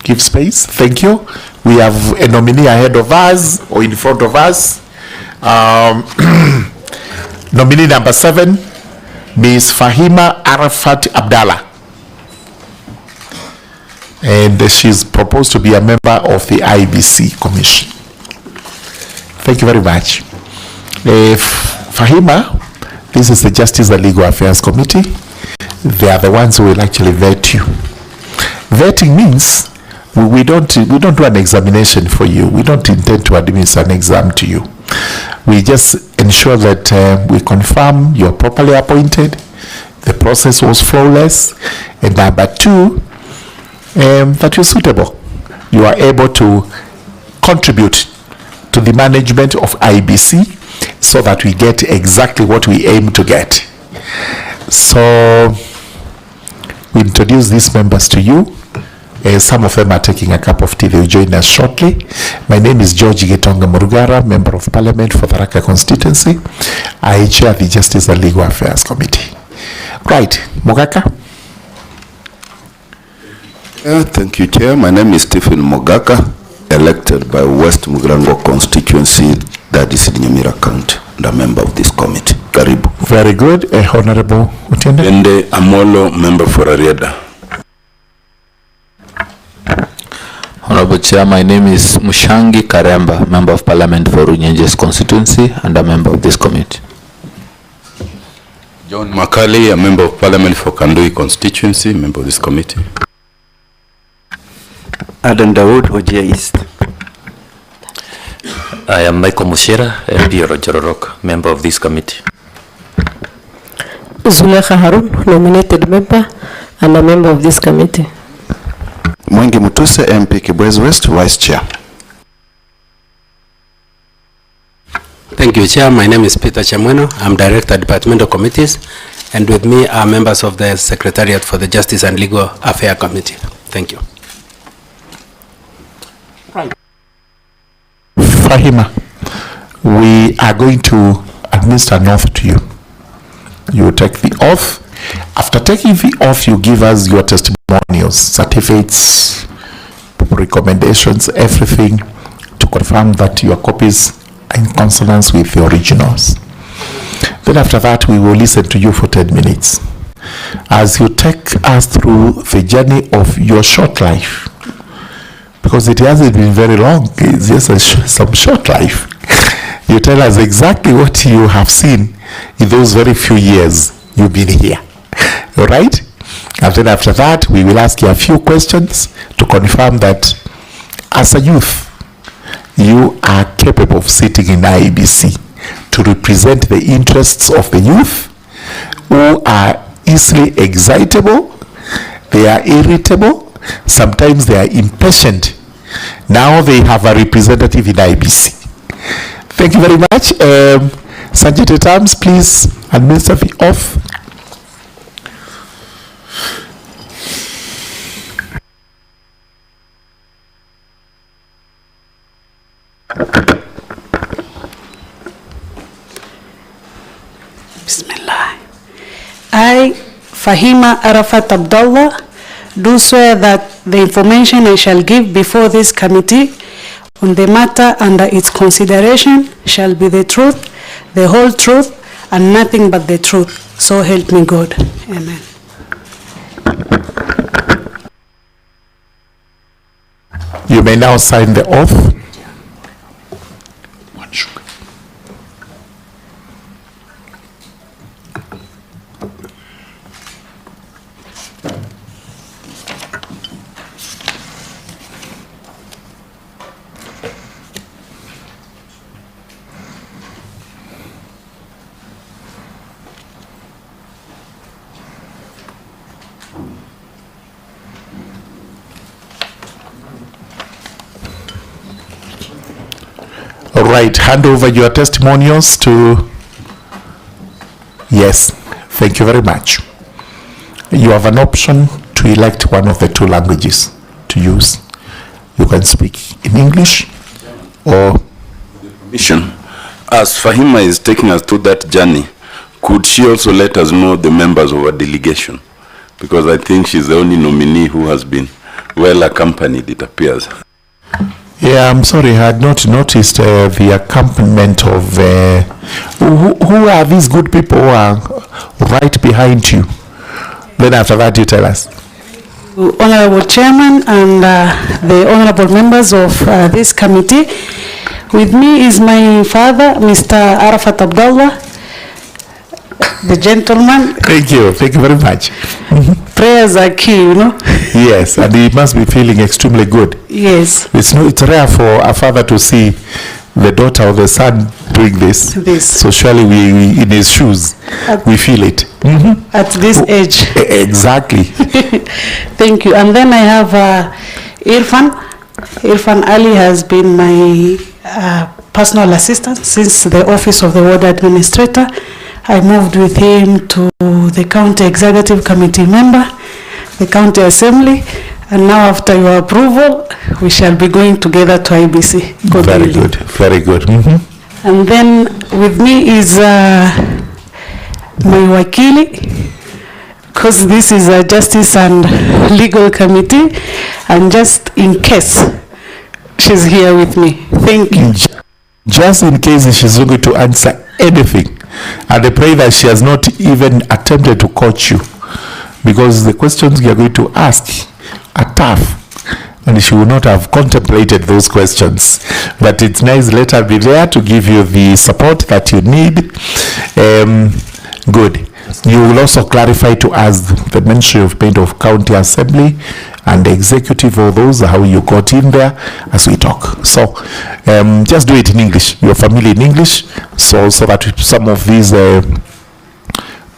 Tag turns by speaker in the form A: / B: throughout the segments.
A: give space. Thank you. We have a nominee ahead of us or in front of us. Nominee number 7, Ms. Fahima Abdalla. And she's proposed to be a member of the IEBC Commission. Thank you very much. Fahima, this is the Justice and Legal Affairs Committee. They are the ones who will actually vet you. Vetting means we don't do an examination for you. We don't intend to administer an exam to you. We just ensure that we confirm you're properly appointed, the process was flawless, and number 2, that you're suitable. You are able to contribute to the management of IEBC so that we get exactly what we aim to get. So we introduce these members to you. Some of them are taking a cup of tea. They will join us shortly. My name is George Gitonga Murugara, Member of Parliament for the Raka constituency. I chair the Justice and Legal Affairs Committee. Right, Mogaka.
B: Thank you, Chair. My name is Stephen Mogaka, elected by West Mugrango constituency, that is in Nyamira County, and a member of this committee. Karibu.
A: Very good. Honorable Utiende.
C: Ende Amolo, member for Ariada.
D: Honorable Chair, my name is Mushangi Karemba, Member of Parliament for Runyenjes constituency and a member of this committee.
C: John Makali, a member of Parliament for Kandui constituency, member of this committee.
E: Adam Dawood, Ojia East.
F: I am Michael Mushira, MP Rojororok, member of this committee.
G: Zulekha Harun, nominated member and a member of this committee.
B: Mwengi Mutuse, MP Kibwezi West, Vice Chair.
H: Thank you, Chair. My name is Peter Chamweno. I'm Director, Departmental Committees, and with me are members of the Secretariat for the Justice and Legal Affairs Committee. Thank you.
A: Fahima, we are going to administer an oath to you. You take the oath. After taking the oath, you give us your testimonials, certificates, recommendations, everything to confirm that your copies are in consonance with the originals. Then after that, we will listen to you for 10 minutes as you take us through the journey of your short life, because it hasn't been very long. It's just some short life. You tell us exactly what you have seen in those very few years you've been here. All right? And then after that, we will ask you a few questions to confirm that as a youth, you are capable of sitting in IEBC to represent the interests of the youth who are easily excitable, they are irritable, sometimes they are impatient. Now they have a representative in IEBC. Thank you very much. Sergeant Terms, please administer the oath.
I: Bismillah. I, Fahima Abdalla, do swear that the information I shall give before this committee on the matter under its consideration shall be the truth, the whole truth, and nothing but the truth. So help me God. Amen.
A: You may now sign the oath. All right, hand over your testimonials to... Yes, thank you very much. You have an option to elect one of the 2 languages to use. You can speak in English or...
C: Mission. As Fahima is taking us through that journey, could she also let us know the members of our delegation? Because I think she's the only nominee who has been well accompanied, it appears.
A: Yeah, I'm sorry, I had not noticed the accompaniment of who are these good people who are right behind you. Then after that, you tell us.
I: Honorable Chairman and the honorable members of this committee. With me is my father, Mr. Arafat Abdalla, the gentleman.
A: Thank you very much.
I: Prayers are key, you know.
A: Yes, and he must be feeling extremely good.
I: Yes.
A: It's rare for a father to see the daughter or the son doing this. So surely we in his shoes, we feel it.
I: At this age.
A: Exactly.
I: Thank you. And then I have Irfan Ali has been my personal assistant since the office of the ward administrator. I moved with him to the county executive committee member, the county assembly, and now after your approval, we shall be going together to IEBC.
A: Very good, very good.
I: And then with me is my wakili, because this is a justice and legal committee, and just in case she's here with me. Thank you.
A: Just in case she's not going to answer anything, and I pray that she has not even attempted to coach you, because the questions you are going to ask are tough, and she will not have contemplated those questions. But it's nice, let her be there to give you the support that you need. Good. You will also clarify to us the Ministry of Paint of County Assembly and the executive, or those, how you got in there as we talk. So just do it in English, your family in English, so that some of these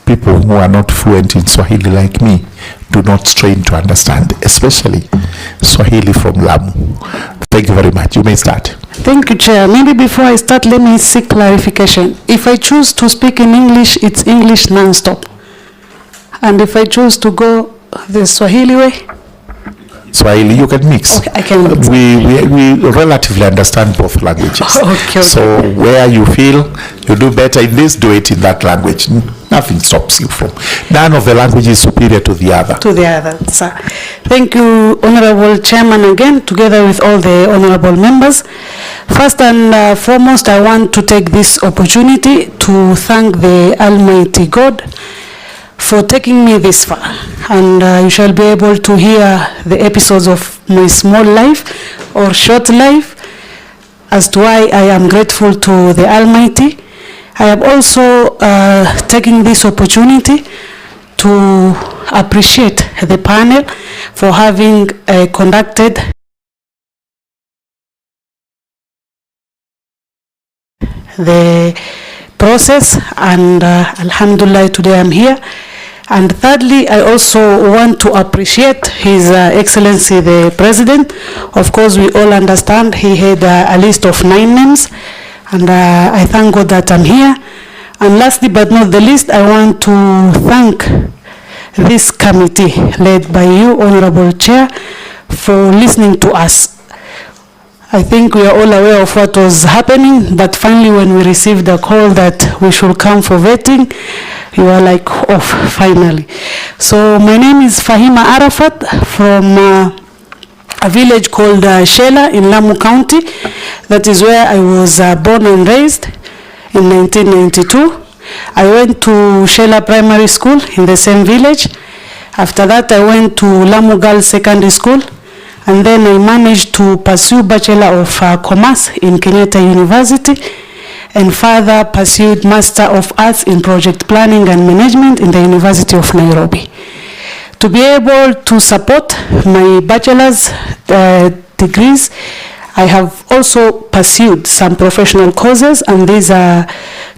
A: people who are not fluent in Swahili like me do not strain to understand, especially Swahili from Lamu. Thank you very much. You may start.
I: Thank you, Chair. Maybe before I start, let me seek clarification. If I choose to speak in English, it's English non-stop. And if I choose to go the Swahili way?
A: Swahili, you can mix.
I: Okay, I can mix.
A: We relatively understand both languages.
I: Okay.
A: So where you feel you do better in this, do it in that language. Nothing stops you from. None of the language is superior to the other.
I: To the other, sir. Thank you, Honorable Chairman, again, together with all the honorable members. First and foremost, I want to take this opportunity to thank the Almighty God for taking me this far, and you shall be able to hear the episodes of my small life or short life as to why I am grateful to the Almighty. I have also taken this opportunity to appreciate the panel for having conducted the process, and Alhamdulillah, today I'm here. And thirdly, I also want to appreciate His Excellency the President. Of course, we all understand he had a list of 9 names, and I thank God that I'm here. And lastly but not the least, I want to thank this committee led by you, Honorable Chair, for listening to us. I think we are all aware of what was happening, but finally when we received the call that we should come for vetting, you are like off, finally. So my name is Fahima Arafat from a village called Shela in Lamu County. That is where I was born and raised in 1992. I went to Shela Primary School in the same village. After that, I went to Lamu Girls Secondary School, and then I managed to pursue Bachelor of Commerce in Kenyatta University, and further pursued Master of Arts in Project Planning and Management in the University of Nairobi. To be able to support my bachelor's degrees, I have also pursued some professional courses, and these are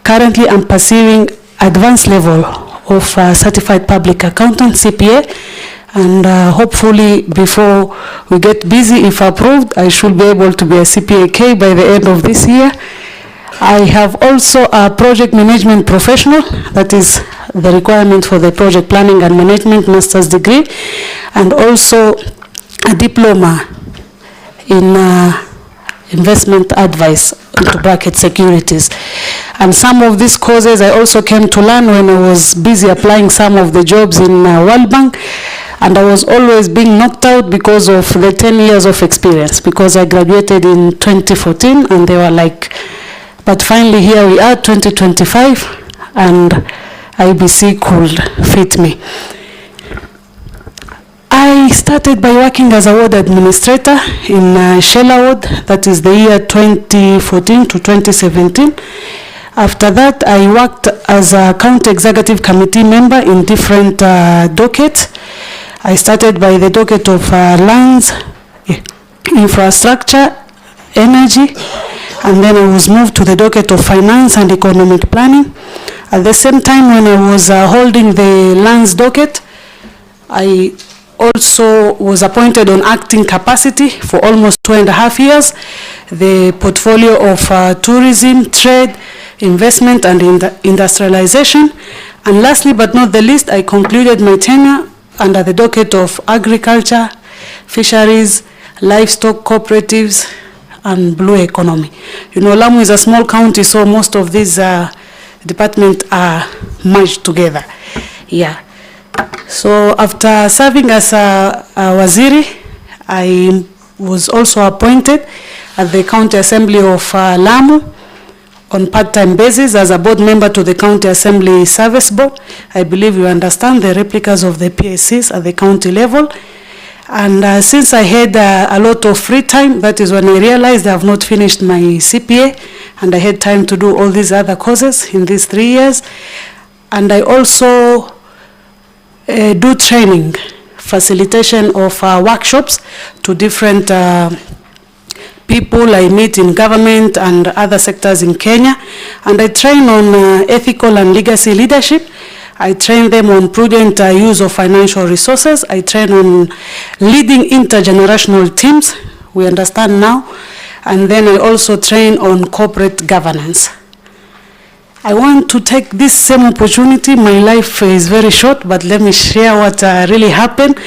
I: currently I'm pursuing advanced level of Certified Public Accountant, CPA, and hopefully before we get busy, if approved, I should be able to be a CPA-K by the end of this year. I have also a project management professional, that is the requirement for the project planning and management master's degree, and also a diploma in investment advice, into bracket securities. And some of these causes I also came to learn when I was busy applying some of the jobs in World Bank, and I was always being knocked out because of the 10 years of experience, because I graduated in 2014 and they were like, but finally here we are, 2025, and IEBC could fit me. I started by working as a ward administrator in Shela Ward, that is the year 2014 to 2017. After that, I worked as a county executive committee member in different dockets. I started by the docket of lands, infrastructure, energy, and then I was moved to the docket of finance and economic planning. At the same time, when I was holding the lands docket, I also was appointed on acting capacity for almost 2.5 years, the portfolio of tourism, trade, investment, and industrialization. And lastly but not the least, I concluded my tenure under the docket of agriculture, fisheries, livestock cooperatives, and blue economy. You know, Lamu is a small county, so most of these departments are merged together. Yeah. So after serving as a waziri, I was also appointed at the County Assembly of Lamu on part-time basis as a board member to the County Assembly Service Board. I believe you understand the replicas of the PSCs at the county level. And since I had a lot of free time, that is when I realized I have not finished my CPA, and I had time to do all these other courses in these 3 years. And I also do training, facilitation of workshops to different people I meet in government and other sectors in Kenya. And I train on ethical and legacy leadership. I train them on prudent use of financial resources. I train on leading intergenerational teams, we understand now. And then I also train on corporate governance. I want to take this same opportunity. My life is very short, but let me share what really happened.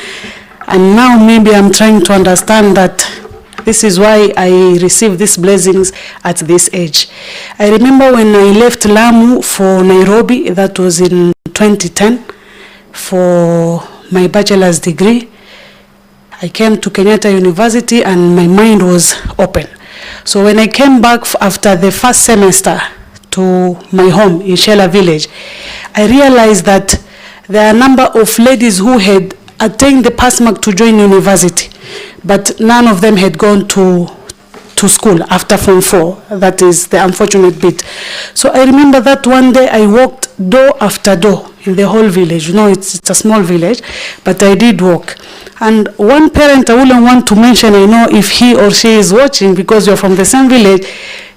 I: And now maybe I'm trying to understand that this is why I received these blessings at this age. I remember when I left Lamu for Nairobi, that was in 2010, for my bachelor's degree. I came to Kenyatta University and my mind was open. So when I came back after the first semester to my home in Shela village, I realized that there are a number of ladies who had attained the pass mark to join university, but none of them had gone to school after Form 4. That is the unfortunate bit. So I remember that one day I walked door after door in the whole village. You know, it's a small village, but I did walk. And one parent, I wouldn't want to mention, I know if he or she is watching, because you're from the same village,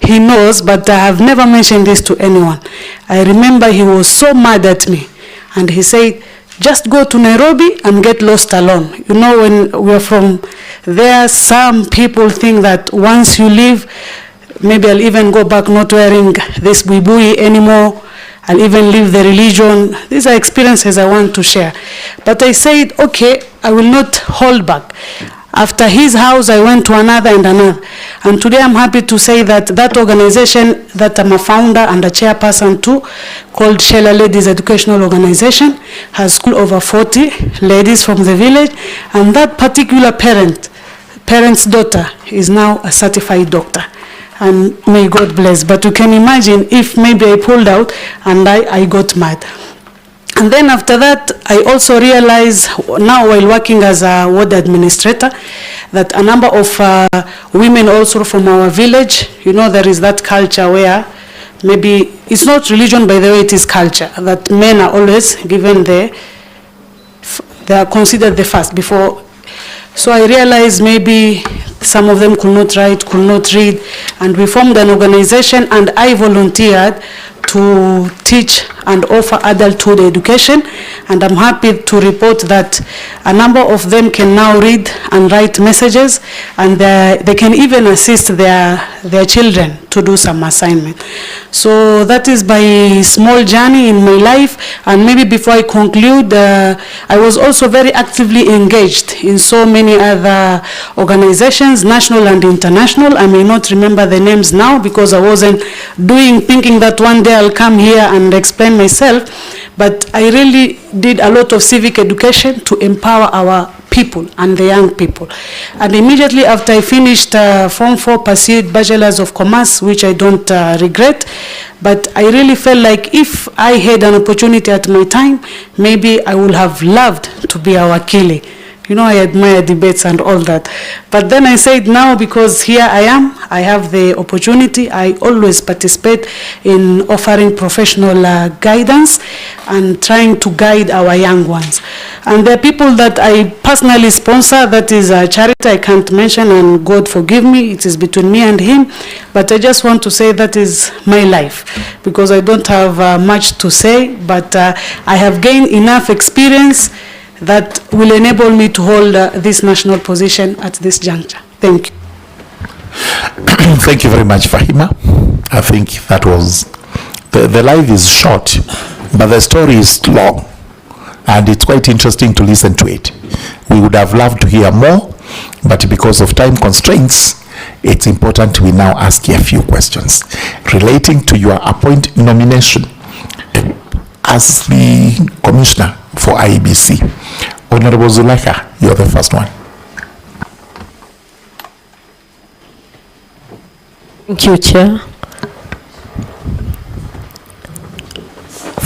I: he knows, but I have never mentioned this to anyone. I remember he was so mad at me, and he said, just go to Nairobi and get lost alone. You know, when we're from there, some people think that once you leave, maybe I'll even go back not wearing this buibui anymore. I'll even leave the religion. These are experiences I want to share. But I said, okay, I will not hold back. After his house, I went to another and another. And today I'm happy to say that that organization that I'm a founder and a chairperson to, called Shela Ladies Educational Organization, has schooled over 40 ladies from the village. And that particular parent's daughter is now a certified doctor. And may God bless. But you can imagine if maybe I pulled out and I got mad. And then after that, I also realized now while working as a ward administrator that a number of women also from our village, you know, there is that culture where maybe, it's not religion by the way, it is culture, that men are always given they are considered the first before. So I realized maybe some of them could not write, could not read, and we formed an organization and I volunteered to teach and offer adulthood education, and I'm happy to report that a number of them can now read and write messages, and they can even assist their children to do some assignment. So that is my small journey in my life, and maybe before I conclude, I was also very actively engaged in so many other organizations, national and international. I may not remember the names now because I wasn't thinking that one day I'll come here and explain myself, but I really did a lot of civic education to empower our people and the young people. And immediately after I finished Form 4, pursued Bachelor's of Commerce, which I don't regret, but I really felt like if I had an opportunity at my time, maybe I would have loved to be a wakili. You know, I admire debates and all that. But then I said now, because here I am, I have the opportunity, I always participate in offering professional guidance and trying to guide our young ones. And the people that I personally sponsor, that is a charity I can't mention, and God forgive me, it is between me and him. But I just want to say that is my life, because I don't have much to say, but I have gained enough experience that will enable me to hold this national position at this juncture. Thank you.
A: Thank you very much, Fahima. I think that was, the life is short, but the story is long, and it's quite interesting to listen to it. We would have loved to hear more, but because of time constraints, it's important we now ask you a few questions relating to your nomination as the Commissioner for IEBC. Honorable Zuleka, you're the first one.
G: Thank you, Chair.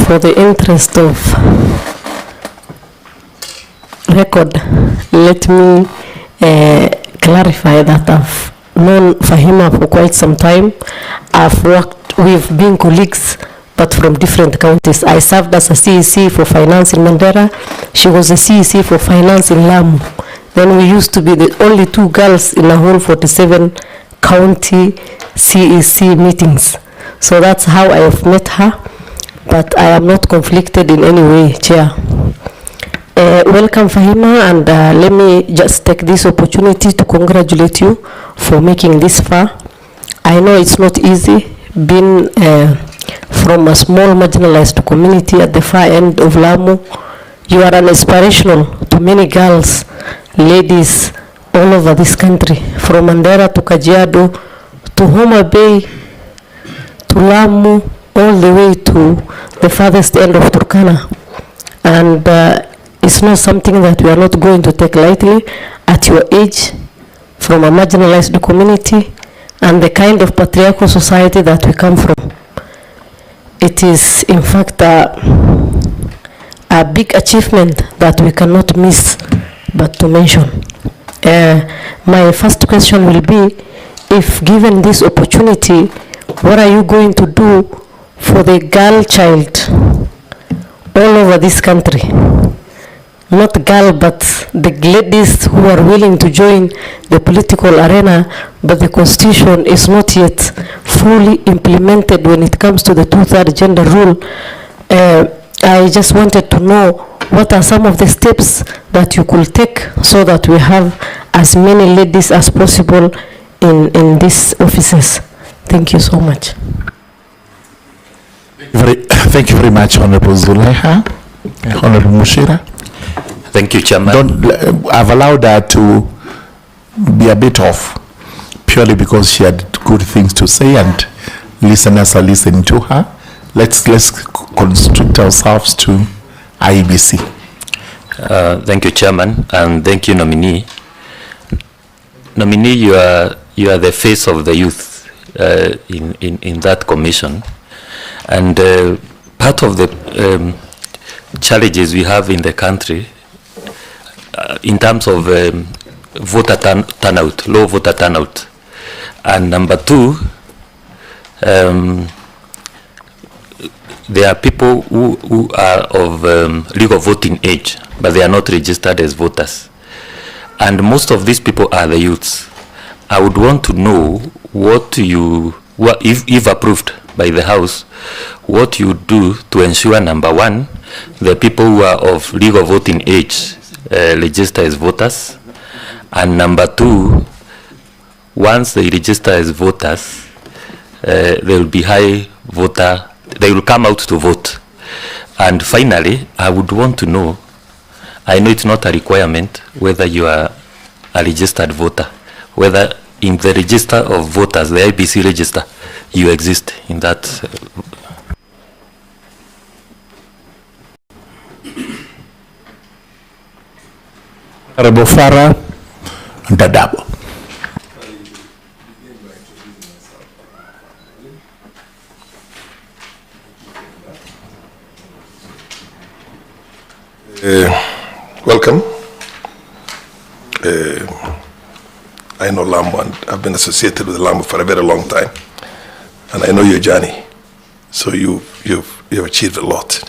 G: For the interest of record, let me clarify that I've known Fahima for quite some time. We've been colleagues, but from different counties. I served as a CEC for finance in Mandera. She was a CEC for finance in Lamu. Then we used to be the only two girls in a whole 47 county CEC meetings. So that's how I have met her, but I am not conflicted in any way, Chair. Welcome, Fahima, and let me just take this opportunity to congratulate you for making this far. I know it's not easy being from a small marginalized community at the far end of Lamu. You are an inspirational to many girls, ladies all over this country, from Mandera to Kajiado to Homa Bay to Lamu, all the way to the farthest end of Turkana. And it's not something that we are not going to take lightly at your age, from a marginalized community and the kind of patriarchal society that we come from. It is, in fact, a big achievement that we cannot miss but to mention. My first question will be, if given this opportunity, what are you going to do for the girl child all over this country? Not girl, but the ladies who are willing to join the political arena, but the constitution is not yet fully implemented when it comes to the 2/3 gender rule. I just wanted to know what are some of the steps that you could take so that we have as many ladies as possible in these offices. Thank you so much.
A: Thank you very much, Honorable Zulaiha. Honorable Mushira.
F: Thank you, Chairman.
A: I've allowed her to be a bit off purely because she had good things to say and listeners are listening to her. Let's constrict ourselves to IEBC.
F: Thank you, Chairman, and thank you, Nominee. Nominee, you are the face of the youth in that commission, and part of the challenges we have in the country in terms of voter turnout, low voter turnout, and number two, there are people who are of legal voting age, but they are not registered as voters. And most of these people are the youths. I would want to know if approved by the House, what you do to ensure, number one, the people who are of legal voting age register as voters, and number two, once they register as voters, they will be they will come out to vote. And finally, I would want to know, I know it's not a requirement whether you are a registered voter, whether in the register of voters, the IEBC register, you exist in that.
A: Honorable Farah Dadabo.
J: Welcome. I know Lamu, and I've been associated with Lamu for a very long time, and I know your journey. So you've achieved a lot.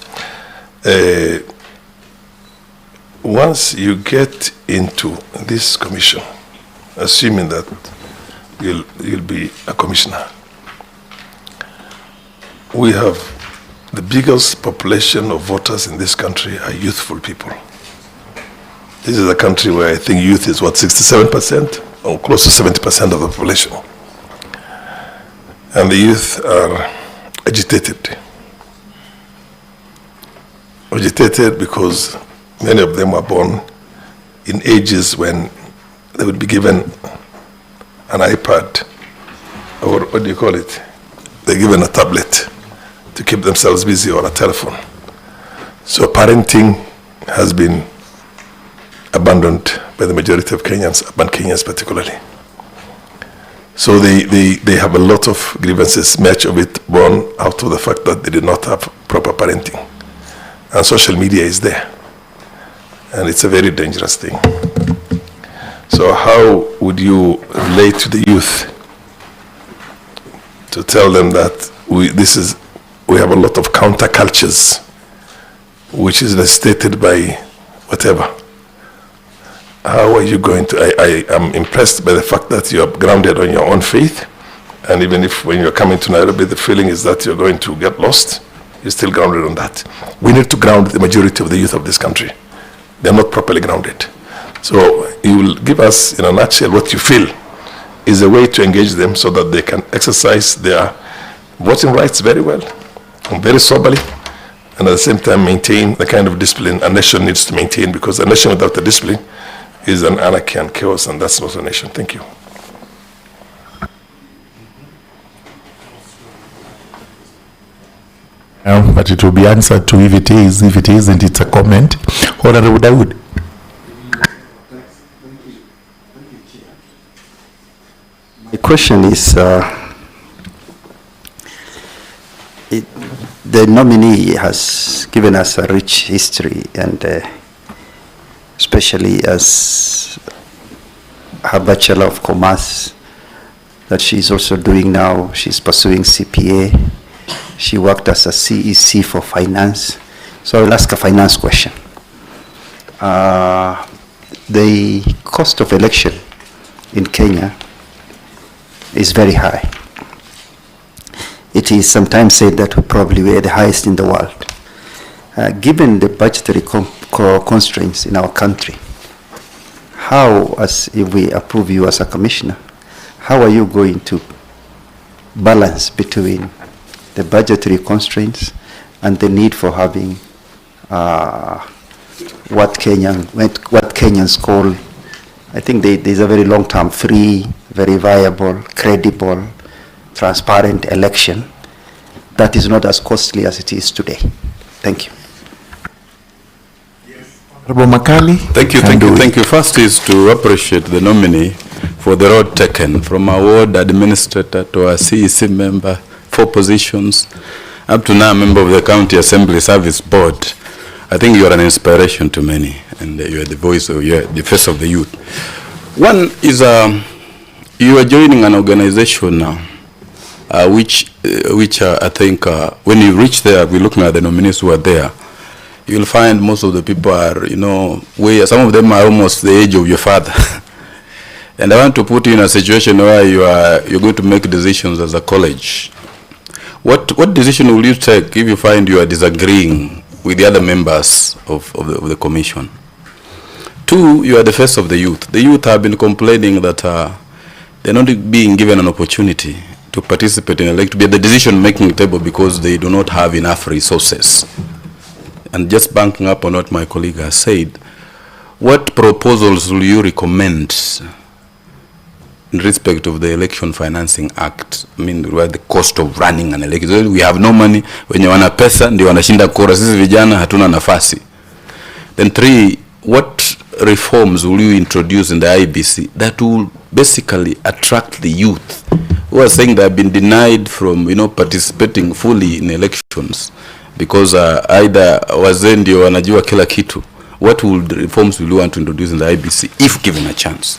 J: Once you get into this commission, assuming that you'll be a commissioner, we have the biggest population of voters in this country are youthful people. This is a country where I think youth is 67% or close to 70% of the population. And the youth are agitated. Agitated because many of them were born in ages when they would be given an iPad, or what do you call it? They're given a tablet to keep themselves busy, or a telephone. So parenting has been abandoned by the majority of Kenyans, urban Kenyans particularly. So they have a lot of grievances, much of it born out of the fact that they did not have proper parenting. And social media is there. And it's a very dangerous thing. So how would you relate to the youth to tell them that we have a lot of countercultures, which is stated by whatever? How are you going to? I am impressed by the fact that you are grounded on your own faith, and even if when you're coming to Nairobi, the feeling is that you're going to get lost, you're still grounded on that. We need to ground the majority of the youth of this country. They're not properly grounded. So you will give us, in a nutshell, what you feel is a way to engage them so that they can exercise their voting rights very well, and very soberly, and at the same time maintain the kind of discipline a nation needs to maintain, because a nation without the discipline is an anarchy and chaos, and that's not a nation. Thank you.
A: But it will be answered to if it is. If it isn't, it's a comment. Honorable Dawood.
E: My question is, the nominee has given us a rich history, and especially as her Bachelor of Commerce that she's also doing now. She's pursuing CPA. She worked as a CEC for finance. So I will ask a finance question. The cost of election in Kenya is very high. It is sometimes said that we probably were the highest in the world. Given the budgetary constraints in our country, how, as if we approve you as a commissioner, how are you going to balance between the budgetary constraints and the need for having what Kenyans call, I think there's a very long-term, free, very viable, credible, transparent election that is not as costly as it is today. Thank you.
C: Thank you. First is to appreciate the nominee for the road taken from a ward administrator to a CEC member, 4 positions, up to now a member of the County Assembly Service Board. I think you are an inspiration to many, and you are the voice, or you are the face of the youth. One is you are joining an organization now, which I think when you reach there, we're looking at the nominees who are there. You'll find most of the people are, some of them are almost the age of your father. And I want to put you in a situation where you're going to make decisions as a college. What decision will you take if you find you are disagreeing with the other members of the commission? 2, you are the face of the youth. The youth have been complaining that they're not being given an opportunity to participate in to be at the decision-making table because they do not have enough resources. And just banking up on what my colleague has said, what proposals will you recommend in respect of the Election Financing Act? I mean, the cost of running an election. We have no money. Wenye wana pesa ndio wanashinda kura. Sisi vijana hatuna nafasi. Then 3, what reforms will you introduce in the IEBC that will basically attract the youth who are saying they have been denied from, participating fully in elections because either wazee ndio wanajua kila kitu? What reforms will you want to introduce in the IEBC if given a chance?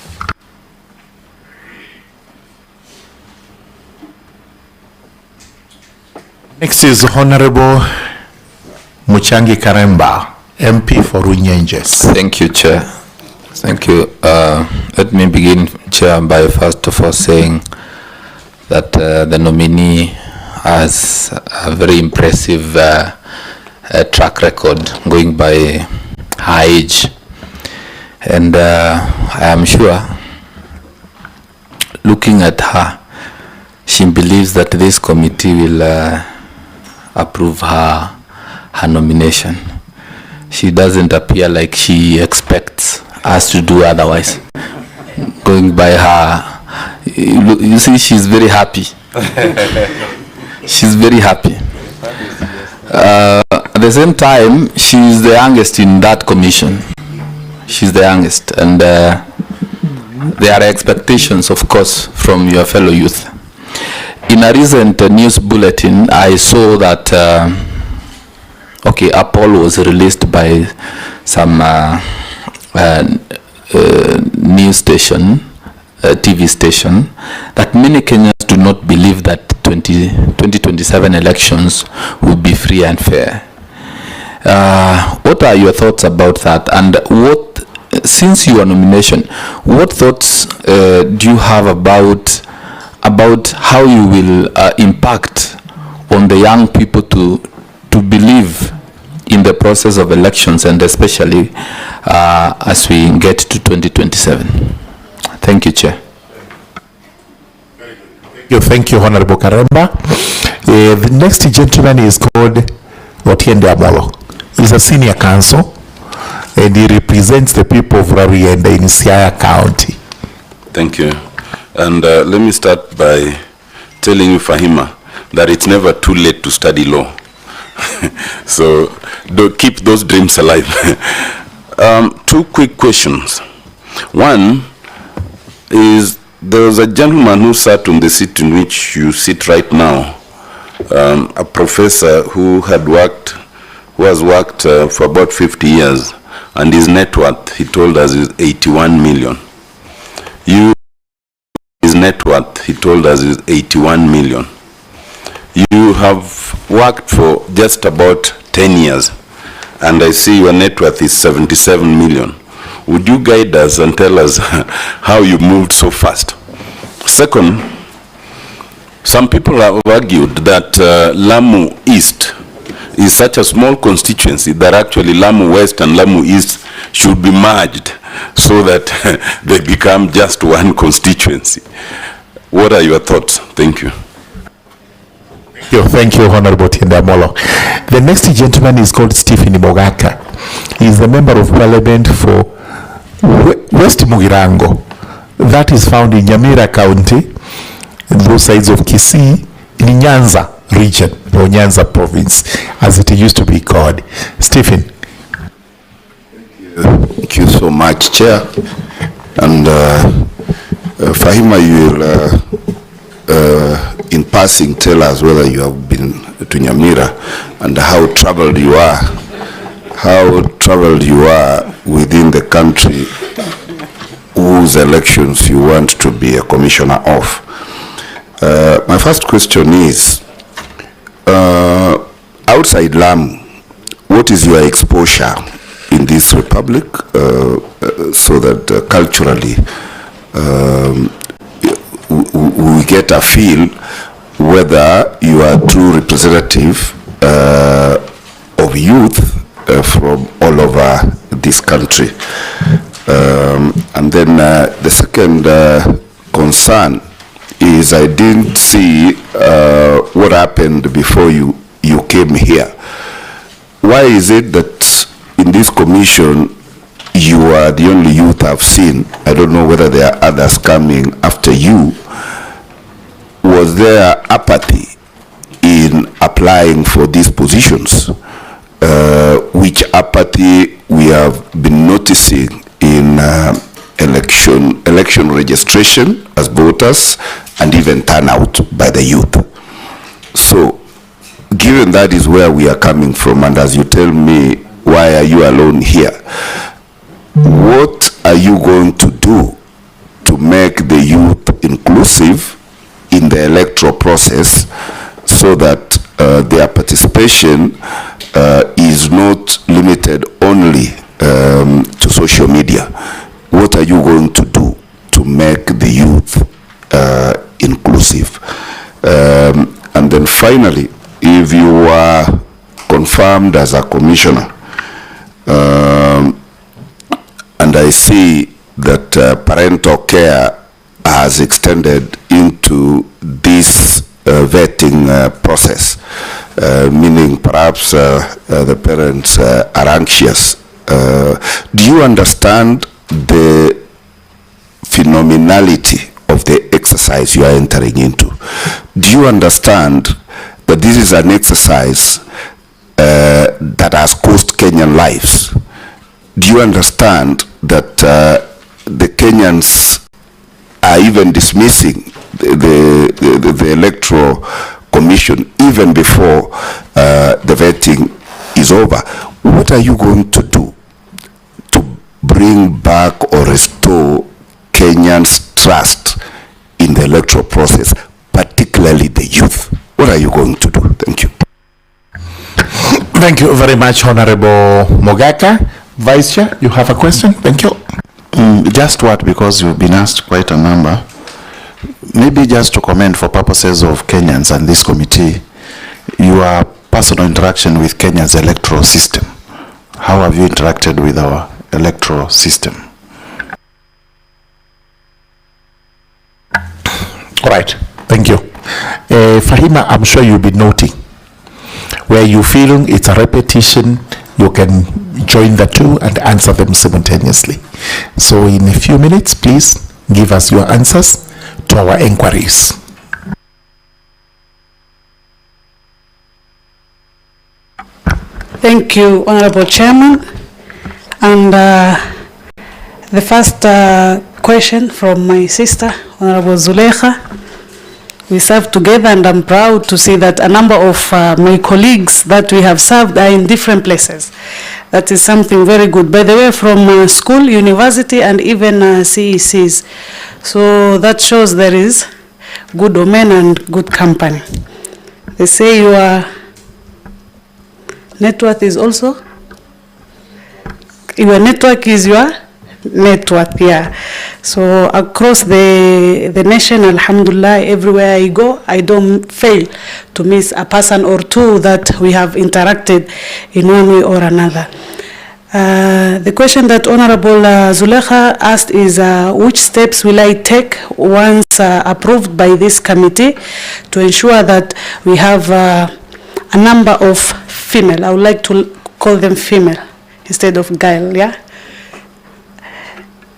A: Next is Honorable Mushangi Karemba, MP for Runyenjes.
D: Thank you, Chair. Thank you. Let me begin, Chair, by first of all saying that the nominee has a very impressive track record going by her age. And I am sure, looking at her, she believes that this committee will approve her nomination. She doesn't appear like she expects us to do otherwise. Going by her, you see, she's very happy. She's very happy. At the same time, she's the youngest in that commission. She's the youngest, and there are expectations, of course, from your fellow youth. In a recent news bulletin, I saw that a poll was released by some news station, TV station, that many Kenyans do not believe that 2027 elections will be free and fair. What are your thoughts about that? And since your nomination, what thoughts do you have about how you will impact on the young people to believe in the process of elections, and especially as we get to 2027? Thank you, Chair.
A: Thank you, Honorable Karemba. The next gentleman is called Otiende Amolo. He's a senior counsel, and he represents the people of Rarienda in Siaya County.
B: Thank you. And let me start by telling you, Fahima, that it's never too late to study law. So keep those dreams alive. 2 quick questions. One is, there was a gentleman who sat on the seat in which you sit right now, a professor who has worked for about 50 years, and his net worth, he told us, is 81 million. His net worth, he told us, is 81 million. You have worked for just about 10 years, and I see your net worth is 77 million. Would you guide us and tell us how you moved so fast? Second, some people have argued that Lamu East is such a small constituency that actually Lamu West and Lamu East should be merged so that they become just one constituency. What are your thoughts? Thank you.
A: Thank you, Honorable Tindamolo. The next gentleman is called Stephen Mogaka. He is the Member of Parliament for West Mugirango. That is found in Nyamira County, in both sides of Kisii, in Nyanza region, or Nyanza province, as it used to be called. Stephen.
B: Thank you so much, Chair. And Fahima, you will, in passing, tell us whether you have been to Nyamira and how traveled you are. How traveled you are within the country whose elections you want to be a commissioner of. My first question is, outside Lamu, what is your exposure in this republic, so that culturally we get a feel
K: whether you are a true representative of youth from all over this country. And then the second concern is I didn't see what happened before you came here. Why is it that in this commission you are the only youth I've seen? I don't know whether there are others coming after you. Was there apathy in applying for these positions? Which apathy we have been noticing in election registration as voters and even turnout by the youth. So, given that is where we are coming from, and as you tell me, why are you alone here? What are you going to do to make the youth inclusive in the electoral process so that their participation is not limited only to social media? What are you going to do to make the youth inclusive? And then finally, if you are confirmed as a commissioner, and I see that parental care has extended into this vetting process, meaning perhaps the parents are anxious. Do you understand the phenomenality of the exercise you are entering into? Do you understand that this is an exercise that has cost Kenyan lives? Do you understand that the Kenyans are even dismissing the electoral commission even before the vetting is over? What are you going to do to bring back or restore Kenyans' trust in the electoral process, particularly the youth? What are you going to do? Thank you.
A: Thank you very much, Honorable Mogaka. Vice Chair, you have a question? Thank you.
L: Just what, because you've been asked quite a number. Maybe just to comment for purposes of Kenyans and this committee, your personal interaction with Kenya's electoral system. How have you interacted with our electoral system?
A: All right, thank you. Fahima, I'm sure you'll be noting where you feel it's a repetition, you can join the two and answer them simultaneously. So in a few minutes, please give us your answers to our inquiries.
I: Thank you, Honorable Chairman. And the first question from my sister, Honorable Zulekha. We serve together, and I'm proud to see that a number of my colleagues that we have served are in different places. That is something very good. By the way, from school, university, and even CECs. So that shows there is good omen and good company. They say your net worth is also, your network is your net worth, yeah. So across the nation, alhamdulillah, everywhere I go, I don't fail to miss a person or two that we have interacted in one way or another. The question that Honorable Zulekha asked is which steps will I take once approved by this committee to ensure that we have a number of female, I would like to call them female instead of girl, yeah?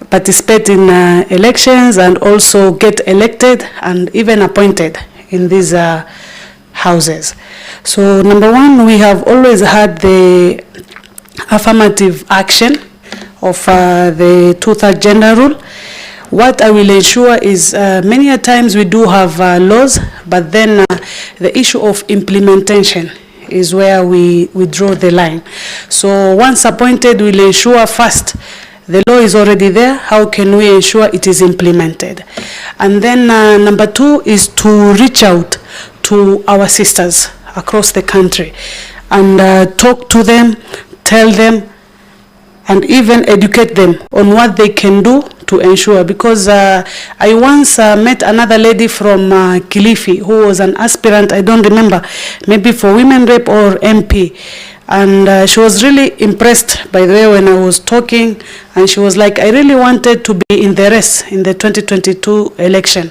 I: Participate in elections and also get elected and even appointed in these houses. So number one, we have always had the affirmative action of the 2/3 gender rule. What I will ensure is many a times we do have laws, but then the issue of implementation is where we draw the line. So once appointed, we'll ensure first the law is already there. How can we ensure it is implemented? And then number two is to reach out to our sisters across the country and talk to them, tell them and even educate them on what they can do to ensure. Because I once met another lady from Kilifi who was an aspirant, I don't remember, maybe for women rep or MP. And she was really impressed, by the way, when I was talking. And she was like, I really wanted to be in the race in the 2022 election.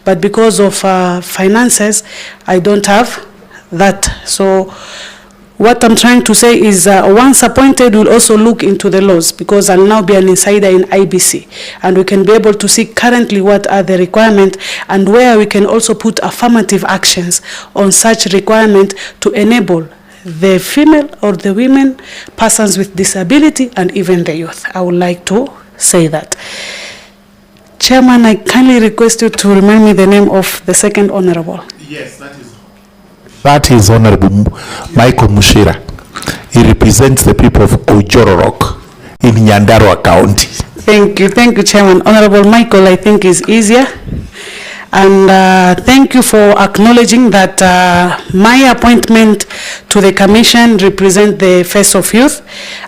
I: But because of finances, I don't have that. So what I'm trying to say is once appointed, we'll also look into the laws, because I'll now be an insider in IEBC. And we can be able to see currently what are the requirements and where we can also put affirmative actions on such requirement to enable the female or the women, persons with disability, and even the youth. I would like to say that. Chairman, I kindly request you to remind me the name of the second honorable.
A: Yes, that is Honorable Michael Mushira. He represents the people of Ojororok in Nyandarua County.
I: Thank you, Chairman. Honorable Michael, I think is easier. And thank you for acknowledging that my appointment to the commission represents the face of youth,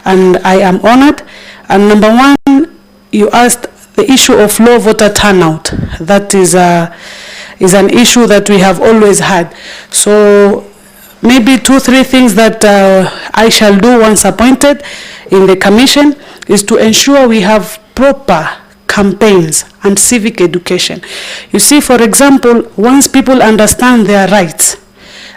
I: and I am honored. And number one, you asked the issue of low voter turnout. That is an issue that we have always had. So maybe 2-3 things that I shall do once appointed in the commission is to ensure we have proper campaigns and civic education. You see, for example, once people understand their rights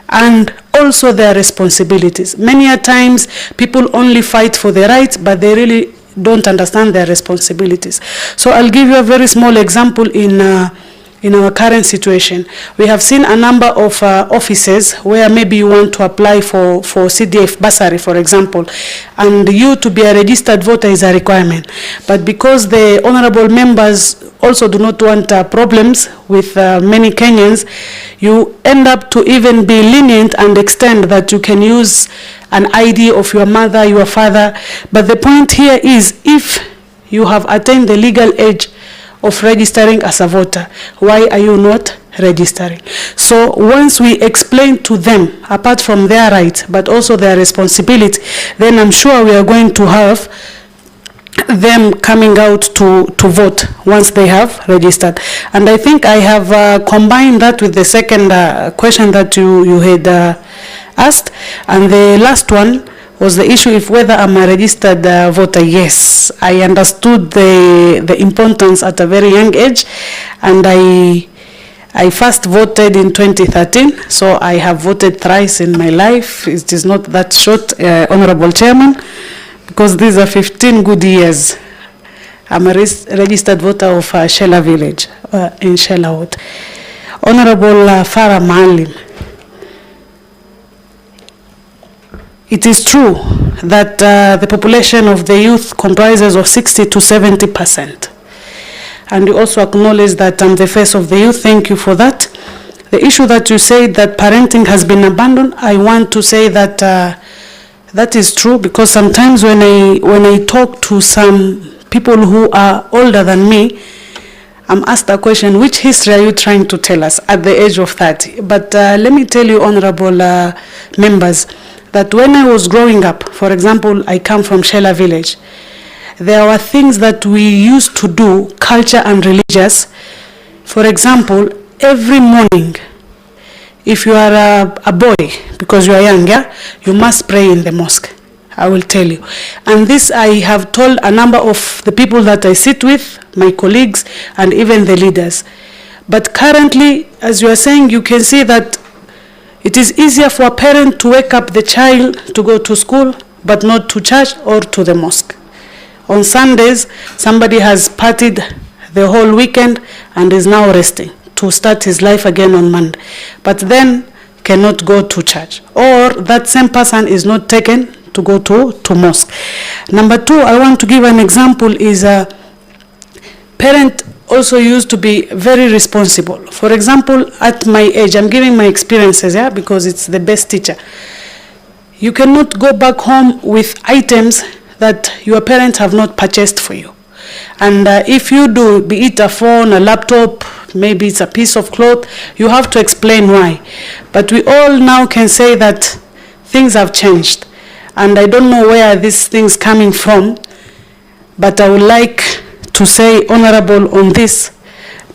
I: and also their responsibilities, many a times people only fight for their rights, but they really don't understand their responsibilities. So I'll give you a very small example in our current situation. We have seen a number of offices where maybe you want to apply for CDF bursary, for example, and you to be a registered voter is a requirement. But because the honorable members also do not want problems with many Kenyans, you end up to even be lenient and extend that you can use an ID of your mother, your father. But the point here is, if you have attained the legal age of registering as a voter, why are you not registering? So once we explain to them, apart from their rights, but also their responsibility, then I'm sure we are going to have them coming out to vote once they have registered. And I think I have combined that with the second question that you had asked. And the last one was the issue of whether I'm a registered voter. Yes, I understood the importance at a very young age, and I first voted in 2013, so I have voted thrice in my life. It is not that short, Honorable Chairman, because these are 15 good years. I'm a registered voter of Shela Village in Shela Ward. Honorable Farah Maalim, it is true that the population of the youth comprises of 60 to 70%. And you also acknowledge that I'm the face of the youth. Thank you for that. The issue that you said that parenting has been abandoned, I want to say that that is true, because sometimes when I talk to some people who are older than me, I'm asked a question, which history are you trying to tell us at the age of 30? But let me tell you, honorable members, that when I was growing up, for example, I come from Shela Village, there were things that we used to do, culture and religious. For example, every morning, if you are a boy, because you are young, yeah, you must pray in the mosque. I will tell you. And this I have told a number of the people that I sit with, my colleagues, and even the leaders. But currently, as you are saying, you can see that it is easier for a parent to wake up the child to go to school, but not to church or to the mosque. On Sundays, somebody has partied the whole weekend and is now resting to start his life again on Monday, but then cannot go to church. Or that same person is not taken to go to mosque. Number two, I want to give an example, is a parent also used to be very responsible. For example, at my age, I'm giving my experiences, yeah, because it's the best teacher. You cannot go back home with items that your parents have not purchased for you. And if you do, be it a phone, a laptop, maybe it's a piece of cloth, you have to explain why. But we all now can say that things have changed. And I don't know where these things coming from. but I would like to say, Honorable, on this,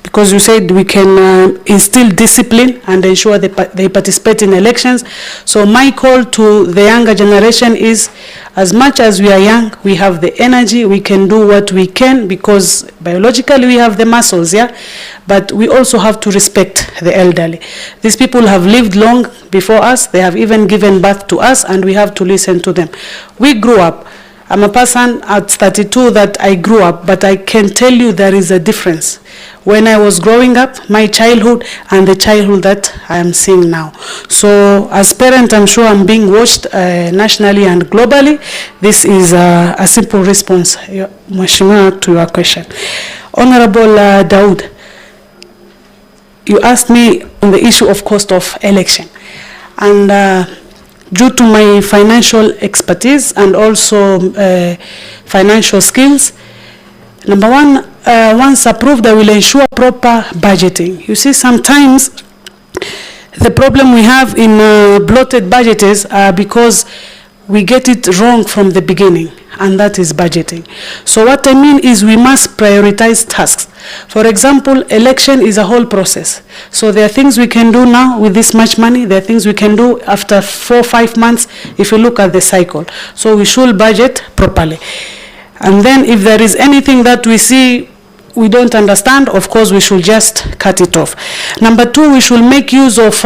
I: because you said we can instill discipline and ensure they participate in elections. So my call to the younger generation is, as much as we are young, we have the energy, we can do what we can, because biologically we have the muscles, yeah? But we also have to respect the elderly. These people have lived long before us, they have even given birth to us, and we have to listen to them. We grew up. I'm a person at 32 that I grew up, but I can tell you there is a difference. When I was growing up, my childhood and the childhood that I am seeing now. So as parent, I'm sure I'm being watched nationally and globally. This is a simple response, Mheshimiwa, to your question. Honorable Daud, you asked me on the issue of cost of election. And due to my financial expertise and also financial skills, number one, once approved, I will ensure proper budgeting. You see, sometimes the problem we have in bloated budgets are because we get it wrong from the beginning, and that is budgeting. So what I mean is we must prioritize tasks. For example, election is a whole process. So there are things we can do now with this much money. There are things we can do after 4 or 5 months if you look at the cycle. So we should budget properly. And then if there is anything that we see we don't understand, of course we should just cut it off. Number two, we should make use of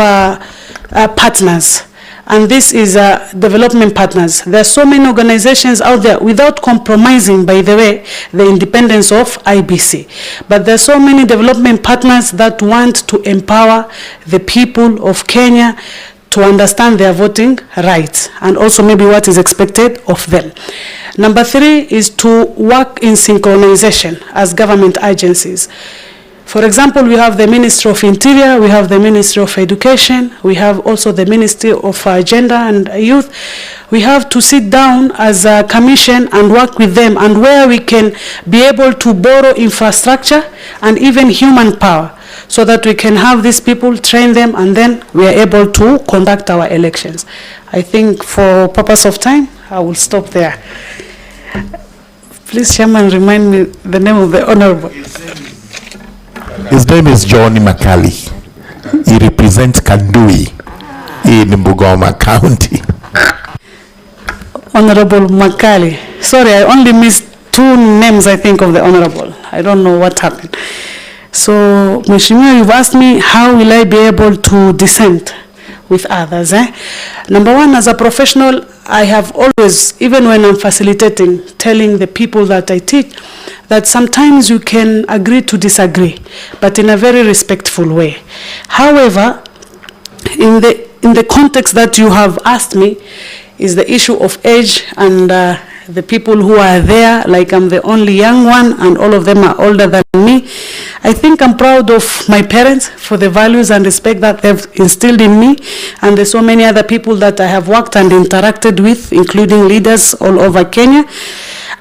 I: partners. And this is development partners. There are so many organizations out there without compromising, by the way, the independence of IEBC. But there are so many development partners that want to empower the people of Kenya to understand their voting rights and also maybe what is expected of them. Number three is to work in synchronization as government agencies. For example, we have the Ministry of Interior, we have the Ministry of Education, we have also the Ministry of Gender and Youth. We have to sit down as a commission and work with them, and where we can be able to borrow infrastructure and even human power, so that we can have these people, train them, and then we are able to conduct our elections. I think for purpose of time, I will stop there. Please, Chairman, remind me the name of the Honorable.
A: His name is Johnny Makali. He represents Kandui in Bungoma County.
I: Honorable Makali. Sorry, I only missed 2 names, I think, of the Honorable. I don't know what happened. So, Mheshimiwa, you've asked me how will I be able to dissent with others. Number one, as a professional, I have always, even when I'm facilitating, telling the people that I teach, that sometimes you can agree to disagree, but in a very respectful way. However, in the context that you have asked me, is the issue of age and the people who are there, like I'm the only young one and all of them are older than me. I think I'm proud of my parents for the values and respect that they've instilled in me, and there's so many other people that I have worked and interacted with, including leaders all over Kenya.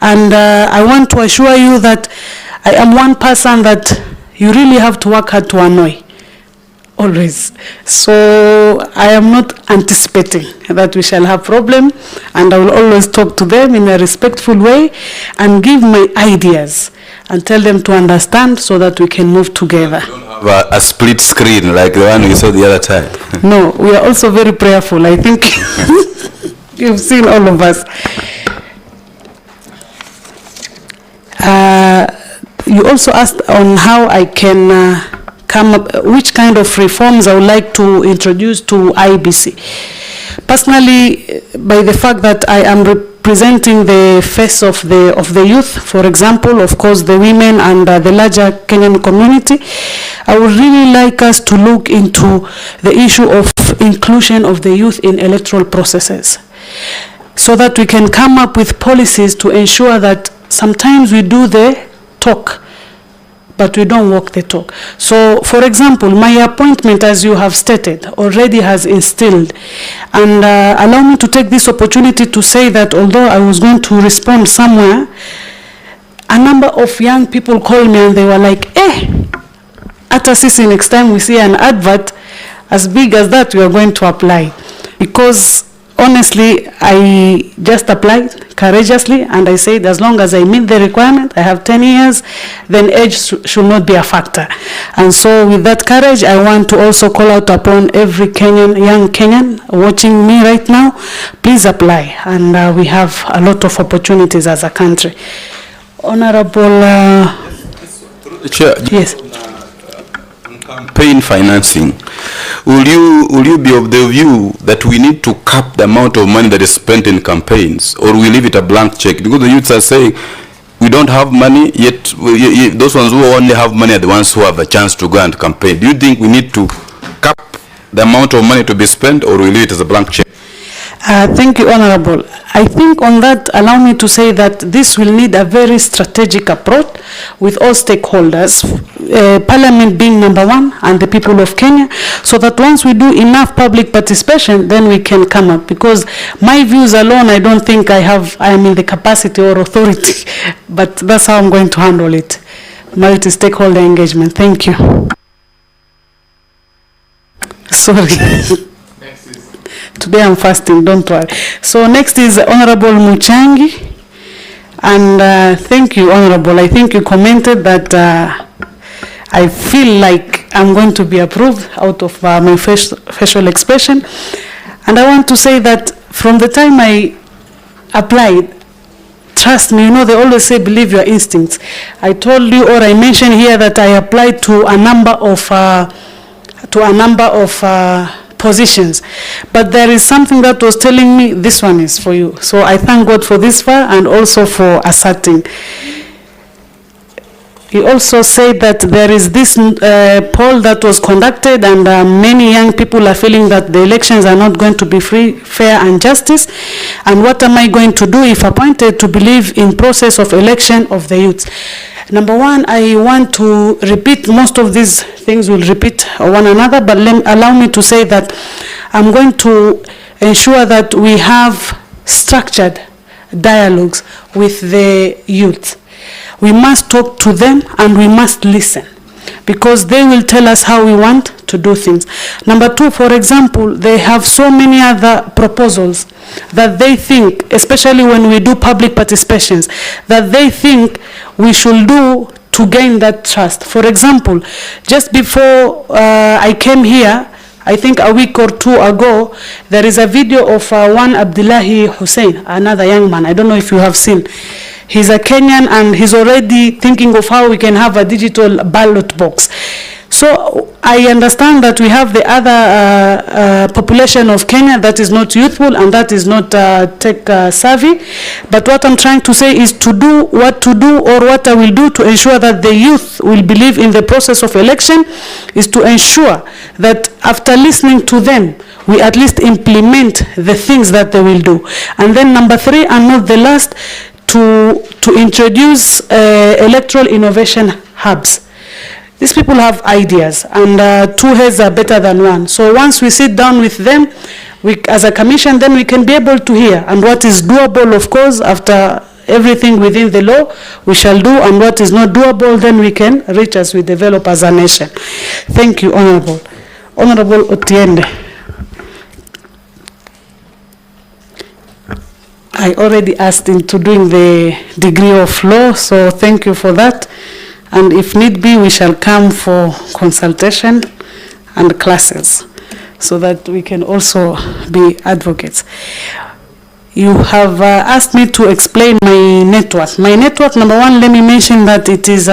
I: And I want to assure you that I am one person that you really have to work hard to annoy, always. So I am not anticipating that we shall have problem, and I will always talk to them in a respectful way and give my ideas and tell them to understand so that we can move together.
C: Have a split screen like the one we saw the other time.
I: No, we are also very prayerful. I think you've seen all of us. You also asked on how I can come up, which kind of reforms I would like to introduce to IEBC. Personally, by the fact that I am representing the face of the youth, for example, of course, the women and the larger Kenyan community, I would really like us to look into the issue of inclusion of the youth in electoral processes, so that we can come up with policies to ensure that sometimes we do the talk, but we don't walk the talk. So, for example, my appointment, as you have stated, already has instilled. And allow me to take this opportunity to say that although I was going to respond somewhere, a number of young people called me and they were like, ata sisi next time we see an advert as big as that, we are going to apply. Because honestly, I just applied courageously, and I said as long as I meet the requirement, I have 10 years, then age should not be a factor. And so with that courage, I want to also call out upon every young Kenyan watching me right now, please apply, and we have a lot of opportunities as a country. Honorable...
C: Chair,
I: yes.
C: Campaign financing, will you be of the view that we need to cap the amount of money that is spent in campaigns, or we leave it a blank check? Because the youths are saying we don't have money, yet those ones who only have money are the ones who have a chance to go and campaign. Do you think we need to cap the amount of money to be spent, or we leave it as a blank check?
I: Thank you, Honorable. I think on that, allow me to say that this will need a very strategic approach with all stakeholders, Parliament being number one and the people of Kenya, so that once we do enough public participation, then we can come up. Because my views alone, I don't think I am in the capacity or authority, but that's how I'm going to handle it. Multi-stakeholder engagement. Thank you. Sorry. Today I'm fasting, don't worry. So next is Honorable Muchangi. And thank you, Honorable. I think you commented that I feel like I'm going to be approved out of my facial expression. And I want to say that from the time I applied, trust me, you know, they always say, believe your instincts. I told you, or I mentioned here, that I applied to a number of positions, but there is something that was telling me this one is for you. So I thank God for this far, and also for asserting. He also said that there is this poll that was conducted, and many young people are feeling that the elections are not going to be free, fair, and justice. And what am I going to do if appointed to believe in process of election of the youth? Number one, I want to repeat, most of these things will repeat one another, but allow me to say that I'm going to ensure that we have structured dialogues with the youth. We must talk to them and we must listen, because they will tell us how we want to do things. Number two, for example, they have so many other proposals that they think, especially when we do public participations, that they think we should do to gain that trust. For example, just before I came here, I think a week or two ago, there is a video of one Abdalla Hussein, another young man. I don't know if you have seen. He's a Kenyan, and he's already thinking of how we can have a digital ballot box. So I understand that we have the other population of Kenya that is not youthful and that is not tech savvy. But what I'm trying to say is to do what I will do to ensure that the youth will believe in the process of election, is to ensure that after listening to them, we at least implement the things that they will do. And then number three, and not the last, to introduce electoral innovation hubs. These people have ideas, and two heads are better than one. So once we sit down with them, as a commission, then we can be able to hear, and what is doable, of course, after everything within the law, we shall do, and what is not doable, then we can reach as we develop as a nation. Thank you, Honorable. Honorable Otiende. I already asked into doing the degree of law, so thank you for that. And if need be, we shall come for consultation and classes so that we can also be advocates. You have asked me to explain my network. My network, number one, let me mention that it is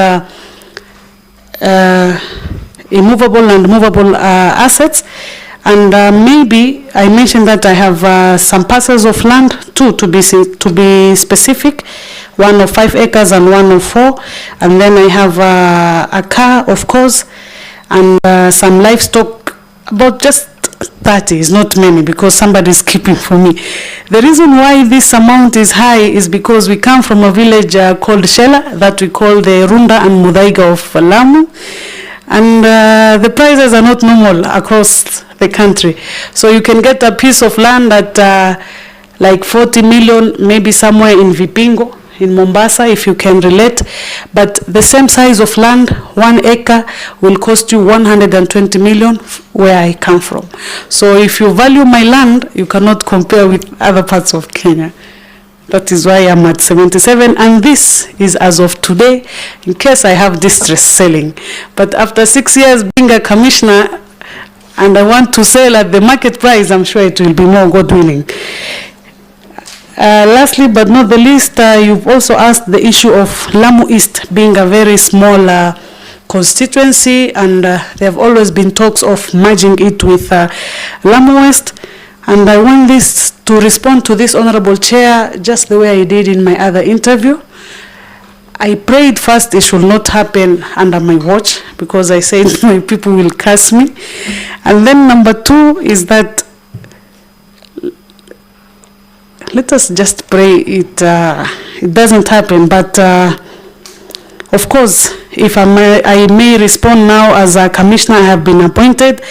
I: immovable and movable assets. And maybe I mentioned that I have some parcels of land, two to be specific, one of 5 acres and one of 4. And then I have a car, of course, and some livestock, about just 30, is not many, because somebody is keeping for me. The reason why this amount is high is because we come from a village called Shela, that we call the Runda and Mudaiga of Lamu. And the prices are not normal across the country. So you can get a piece of land at like 40 million, maybe somewhere in Vipingo, in Mombasa, if you can relate, but the same size of land, 1 acre, will cost you 120 million where I come from. So if you value my land, you cannot compare with other parts of Kenya. That is why I'm at 77, and this is as of today, in case I have distress selling. But after 6 years being a commissioner, and I want to sell at the market price, I'm sure it will be more, God willing. Lastly, but not the least, you've also asked the issue of Lamu East being a very small constituency, and there have always been talks of merging it with Lamu West. And I want this to respond to this honorable chair just the way I did in my other interview. I prayed first it should not happen under my watch, because I said my people will curse me. And then number two is that let us just pray it doesn't happen. But of course, if I may respond now as a commissioner, I have been appointed.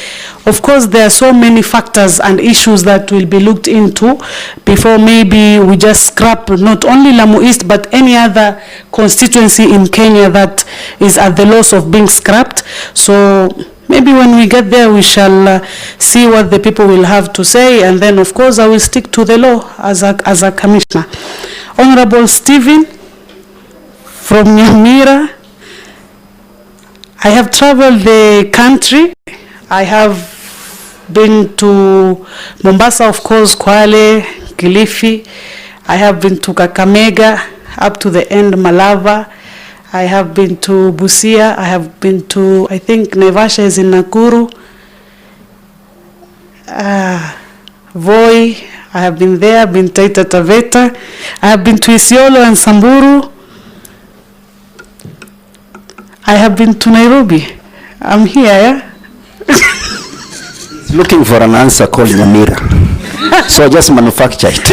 I: Of course, there are so many factors and issues that will be looked into before maybe we just scrap not only Lamu East, but any other constituency in Kenya that is at the loss of being scrapped. So maybe when we get there, we shall see what the people will have to say, and then of course I will stick to the law as a commissioner. Honorable Stephen from Nyamira, I have traveled the country. I have been to Mombasa, of course, Kwale, Kilifi. I have been to Kakamega, up to the end, Malava. I have been to Busia. I have been to, I think, Naivasha is in Nakuru. Voi, I have been there. I've been to Taita Taveta. I have been to Isiolo and Samburu. I have been to Nairobi. I'm here, yeah?
E: He's looking for an answer called Nyamira. So just manufacture it.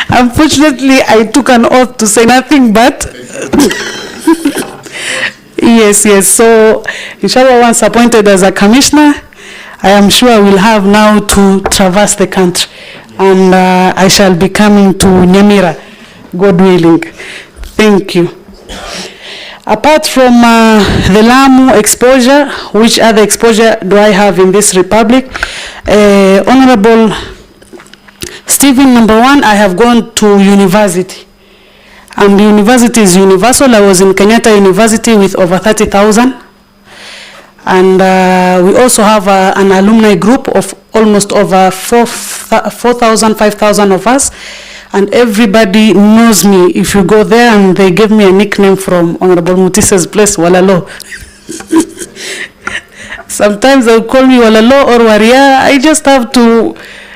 I: Unfortunately, I took an oath to say nothing but yes. So, inshallah, once appointed as a commissioner, I am sure I will have now to traverse the country, and I shall be coming to Nyamira, God willing. Thank you. Apart from the Lamu exposure, which other exposure do I have in this republic? Honorable Stephen, number one, I have gone to university. And the university is universal. I was in Kenyatta University with over 30,000. And we also have an alumni group of almost over 4,000, 5,000 of us. And everybody knows me. If you go there, and they gave me a nickname from Honorable Mutisa's place, Walalo. Sometimes they'll call me Walalo or Waria. I just have to,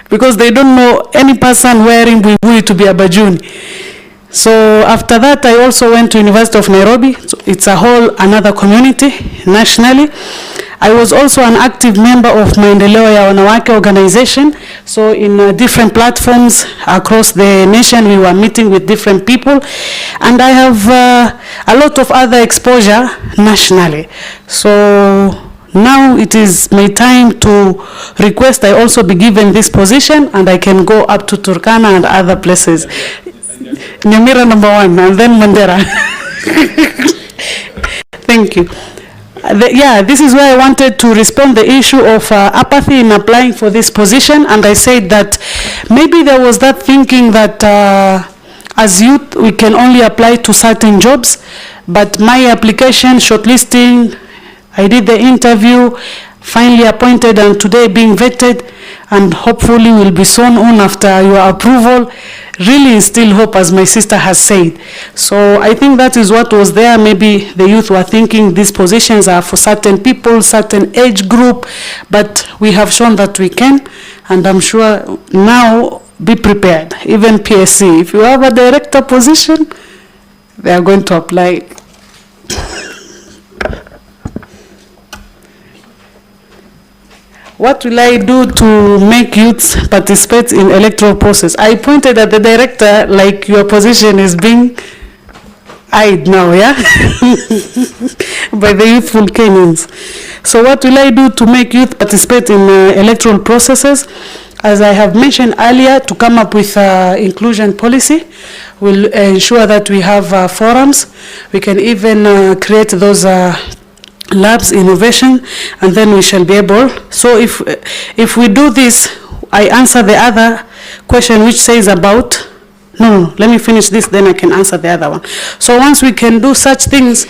I: because they don't know any person wearing buibui to be a Bajuni. So after that, I also went to University of Nairobi. So it's a whole another community nationally. I was also an active member of Maendeleo ya Wanawake organization. So in different platforms across the nation, we were meeting with different people. And I have a lot of other exposure nationally. So now it is my time to request I also be given this position, and I can go up to Turkana and other places. Nyamira number one, and then Mandera. Thank you. This is where I wanted to respond the issue of apathy in applying for this position, and I said that maybe there was that thinking that as youth we can only apply to certain jobs, but my application, shortlisting, I did the interview, finally appointed, and today being vetted, and hopefully will be soon on after your approval. Really instill hope, as my sister has said. So I think that is what was there. Maybe the youth were thinking these positions are for certain people, certain age group, but we have shown that we can, and I'm sure now be prepared. Even PSC, if you have a director position, they are going to apply. What will I do to make youths participate in electoral process? I pointed at the director, like your position is being eyed now, yeah? By the youthful Kenyans. So what will I do to make youth participate in electoral processes? as I have mentioned earlier, to come up with inclusion policy. We'll ensure that we have forums. We can even create those labs, innovation, and then we shall be able. So if we do this, I answer the other question which says about, no, let me finish this, then I can answer the other one. So once we can do such things,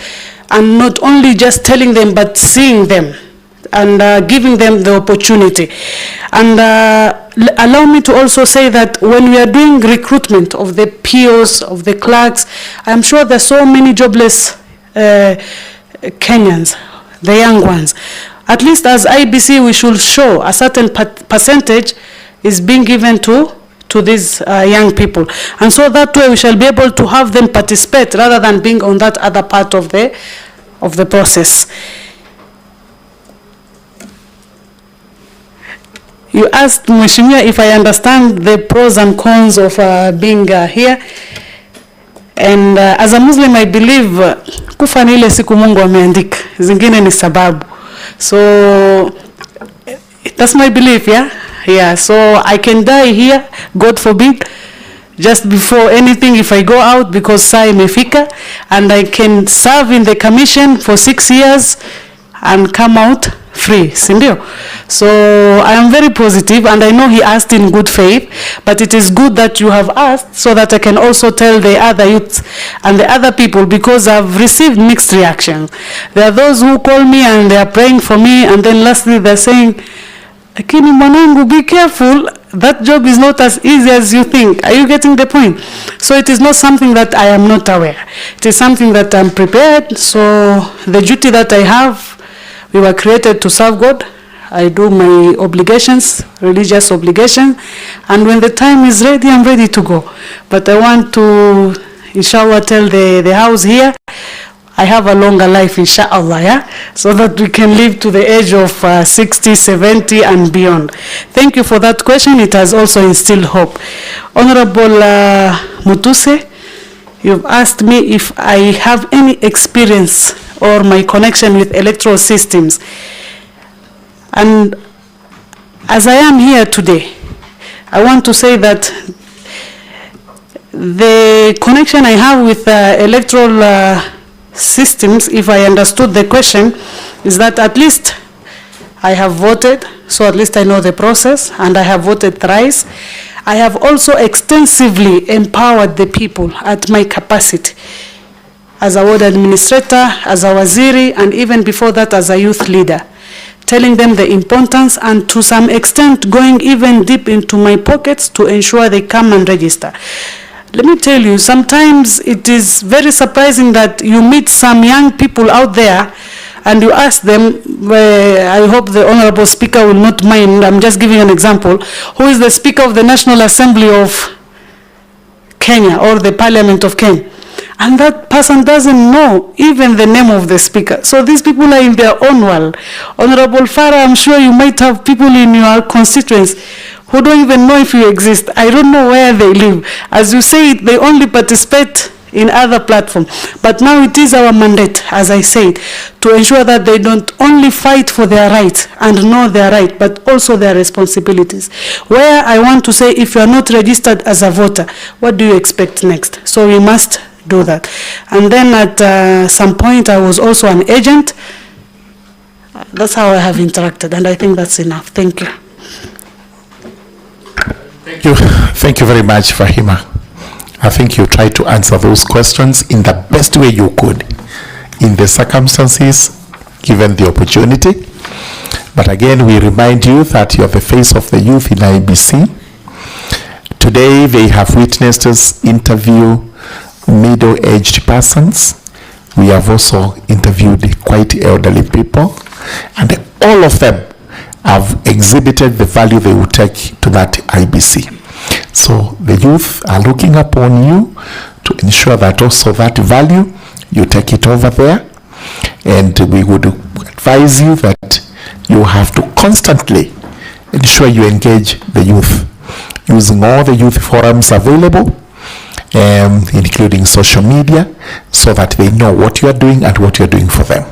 I: and not only just telling them, but seeing them, and giving them the opportunity. And allow me to also say that when we are doing recruitment of the POs, of the clerks, I'm sure there's so many jobless Kenyans, the young ones. At least as IEBC, we should show a certain percentage is being given to these young people. And so that way we shall be able to have them participate rather than being on that other part of the process. You asked Mheshimiwa if I understand the pros and cons of being here. And as a Muslim, I believe kufa ni ile siku Mungu ameandika, zingine ni sababu. So that's my belief, yeah? Yeah, so I can die here, God forbid, just before anything if I go out because saa imefika, and I can serve in the commission for 6 years and come out free, sindio? So I am very positive, and I know he asked in good faith, but it is good that you have asked so that I can also tell the other youths and the other people, because I've received mixed reactions. There are those who call me and they are praying for me, and then lastly they're saying, lakini mwanangu, be careful, that job is not as easy as you think. Are you getting the point? So it is not something that I am not aware. It is something that I'm prepared. So the duty that I have, we were created to serve God. I do my obligations, religious obligations, and when the time is ready, I'm ready to go. But I want to, inshallah, tell the house here, I have a longer life, inshallah, yeah? So that we can live to the age of 60, 70, and beyond. Thank you for that question. It has also instilled hope. Honorable Mutuse, you've asked me if I have any experience or my connection with electoral systems. And as I am here today, I want to say that the connection I have with electoral systems, if I understood the question, is that at least I have voted, so at least I know the process, and I have voted thrice. I have also extensively empowered the people at my capacity as a ward administrator, as a waziri, and even before that as a youth leader, telling them the importance, and to some extent going even deep into my pockets to ensure they come and register. Let me tell you, sometimes it is very surprising that you meet some young people out there and you ask them, I hope the Honorable Speaker will not mind, I'm just giving an example, who is the Speaker of the National Assembly of Kenya or the Parliament of Kenya? And that person doesn't know even the name of the speaker. So these people are in their own world. Honorable Farah, I'm sure you might have people in your constituents who don't even know if you exist. I don't know where they live. As you say, they only participate in other platforms. But now it is our mandate, as I said, to ensure that they don't only fight for their rights and know their right, but also their responsibilities. Where I want to say, if you are not registered as a voter, what do you expect next? So we must do that. And then at some point I was also an agent. That's how I have interacted, and I think that's enough. Thank you.
A: Thank you very much, Fahima. I think you tried to answer those questions in the best way you could, in the circumstances, given the opportunity. But again, we remind you that you're the face of the youth in IEBC. Today, they have witnessed us interview middle-aged persons. We have also interviewed quite elderly people, and all of them have exhibited the value they will take to that IEBC. So the youth are looking upon you to ensure that also that value, you take it over there. And we would advise you that you have to constantly ensure you engage the youth using all the youth forums available, including social media, so that they know what you are doing and what you are doing for them.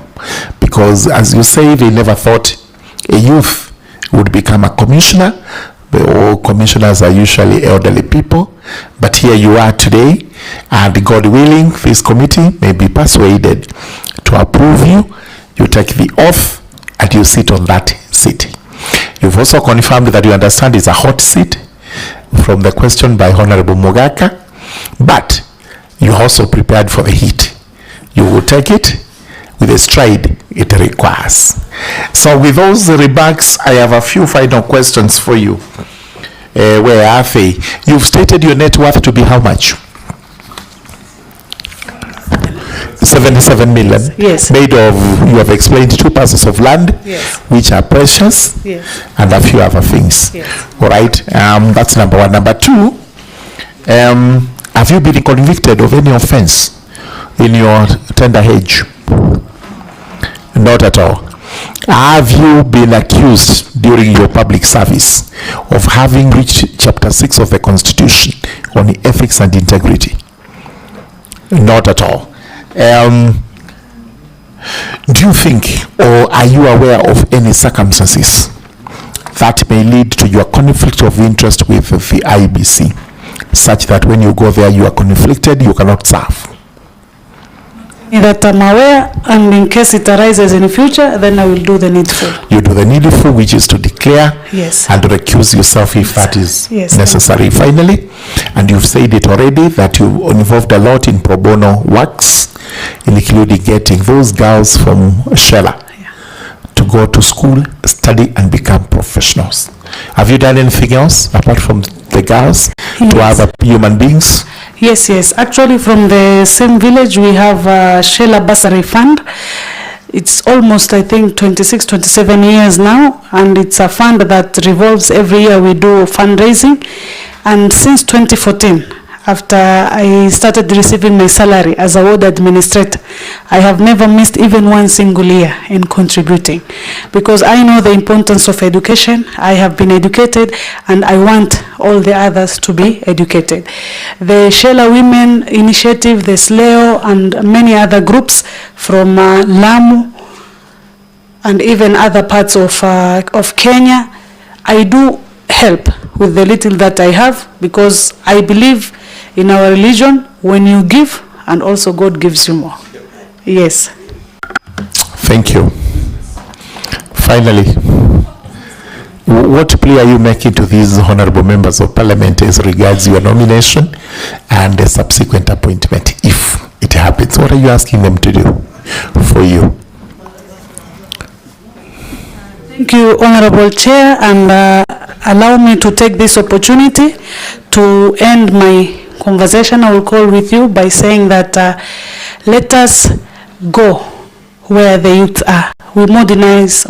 A: Because as you say, they never thought a youth would become a commissioner, All commissioners are usually elderly people, but here you are today, and God willing, this committee may be persuaded to approve you. You take the oath and you sit on that seat. You've also confirmed that you understand it's a hot seat from the question by Honorable Mogaka, but you're also prepared for the heat. You will take it with the stride it requires. So with those remarks, I have a few final questions for you. Where are they? You've stated your net worth to be how much? 77 million.
I: Yes.
A: Made of, you have explained, 2 parcels of land,
I: Yes.
A: which are precious,
I: Yes.
A: and a few other things.
I: Yes.
A: All right. That's number one. Number two, have you been convicted of any offense in your tender age? Not at all. Have you been accused during your public service of having reached chapter 6 of the Constitution on ethics and integrity? Not at all. Do you think, or are you aware of any circumstances that may lead to your conflict of interest with the IEBC, such that when you go there you are conflicted, you cannot serve?
I: That I'm aware, and in case it arises in the future, then I will do the needful.
A: You do the needful, which is to declare
I: Yes.
A: and recuse yourself if that is
I: Yes.
A: necessary. Finally, and you've said it already, that you involved a lot in pro bono works, including getting those girls from Shella to go to school, study, and become professionals. Have you done anything else apart from the girls to other human beings?
I: Yes, yes. Actually, from the same village, we have a Shella Bursary Fund. It's almost, I think, 26, 27 years now, and it's a fund that revolves every year. We do fundraising, and since 2014, after I started receiving my salary as a ward administrator, I have never missed even one single year in contributing, because I know the importance of education. I have been educated, and I want all the others to be educated. The Shella Women Initiative, the SLEO, and many other groups from Lamu and even other parts of Kenya, I do help with the little that I have, because I believe in our religion, when you give, and also God gives you more. Yes.
A: Thank you. Finally, what plea are you making to these honorable members of parliament as regards your nomination and the subsequent appointment, if it happens? What are you asking them to do for you?
I: Thank you, Honorable Chair, and allow me to take this opportunity to end my conversation I will call with you by saying that let us go where the youth are. We modernize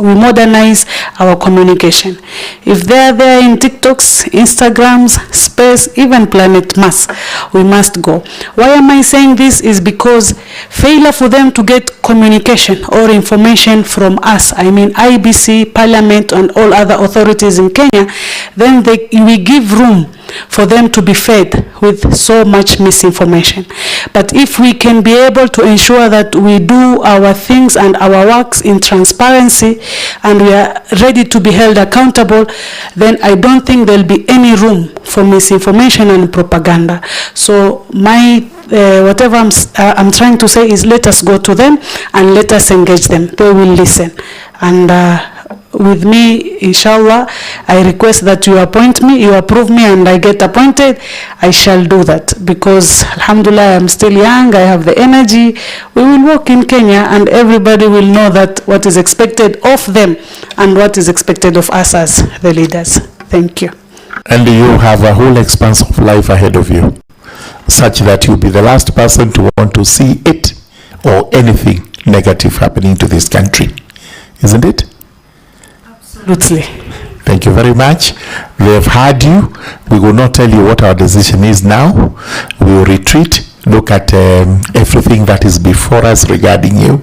I: our communication. If they are there in TikToks, Instagrams, Space, even Planet Mars, we must go. Why am I saying this? Is because failure for them to get communication or information from us, I mean IEBC, Parliament, and all other authorities in Kenya, then we give room for them to be fed with so much misinformation. But if we can be able to ensure that we do our things and our works in transparency, and we are ready to be held accountable, then I don't think there'll be any room for misinformation and propaganda. So my whatever I'm trying to say is, let us go to them and let us engage them. They will listen. And with me, inshallah, I request that you appoint me, you approve me, and I get appointed. I shall do that, because alhamdulillah, I'm still young, I have the energy. We will work in Kenya, and everybody will know that what is expected of them and what is expected of us as the leaders. Thank you.
A: And you have a whole expanse of life ahead of you, such that you'll be the last person to want to see it or anything negative happening to this country. Isn't it?
I: Absolutely.
A: Thank you very much. We have heard you. We will not tell you what our decision is now. We will retreat, look at everything that is before us regarding you,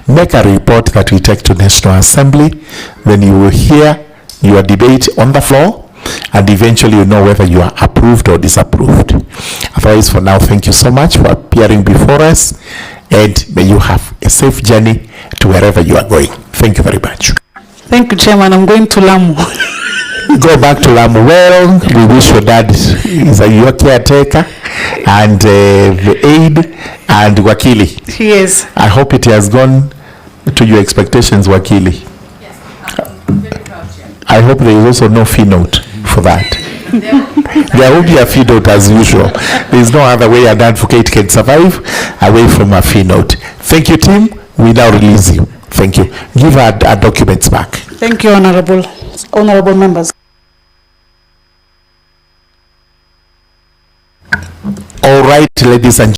A: make a report that we take to National Assembly. Then you will hear your debate on the floor, and eventually you know whether you are approved or disapproved. Otherwise, for now, thank you so much for appearing before us, and may you have a safe journey to wherever you are going. Thank you very much.
I: Thank you, Chairman. I'm going to Lamu.
A: Go back to Lamu. Well, we wish your dad is your caretaker and the aide and Wakili.
I: Yes.
A: I hope it has gone to your expectations, Wakili.
M: Yes, I'm very proud, Chair.
A: I hope there is also no fee note for that. There will be a fee note as usual. There is no other way an advocate can survive away from a fee note. Thank you, team. We now release you. Thank you. Give our documents back.
I: Thank you, honorable members.
A: All right, ladies and